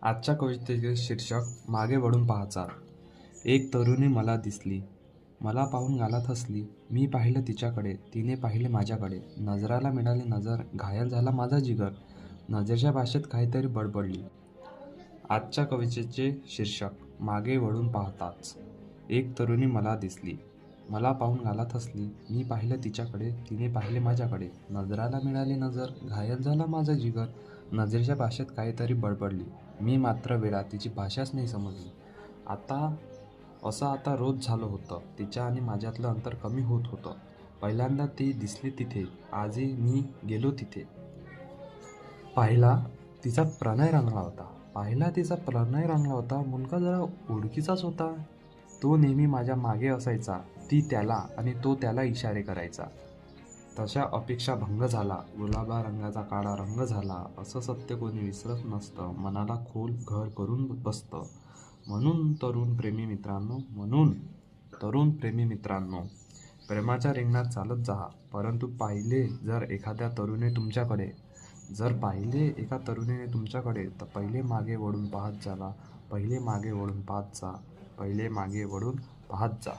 आजच्या कवितेचे शीर्षक मागे वळून पाहायचा. एक तरुणी मला दिसली, मला पाहून गालात हसली. मी पाहिलं तिच्याकडे, तिने पाहिले माझ्याकडे. नजराला मिळाली नजर, घायल झाला माझा जिगर. नजरेच्या भाषेत काहीतरी बडबडली. आजच्या कवितेचे शीर्षक मागे वळून पाहताच. एक तरुणी मला दिसली, मला पाहून गालात हसली. मी पाहिलं तिच्याकडे, तिने पाहिले माझ्याकडे. नजराला मिळाली नजर, घायल झाला माझा जिगर. नजरेच्या भाषेत काहीतरी बडबडली. मी मात्र वेळा तिची भाषाच नाही समजली. आता रोज झालं होतं. तिच्या आणि माझ्यातलं अंतर कमी होत होतं. पहिल्यांदा ती दिसली तिथे, आजही मी गेलो तिथे. पाहिला तिचा प्रणय रंगला होता. मुलगा जरा ओळखीचाच होता. तो नेहमी माझ्या मागे असायचा. ती त्याला आणि तो त्याला इशारे करायचा. तशा अपेक्षा भंग झाला. गुलाबा रंगाचा काळा रंग झाला. असं सत्य कोणी विसरत नसतं. मनाला खोल घर करून बसतं. म्हणून तरुण प्रेमी मित्रांनो, प्रेमाच्या रिंगणात चालत जा. परंतु पाहिले जर एका तरुणीने तुमच्याकडे तर पहिले मागे वळून पाहत जा.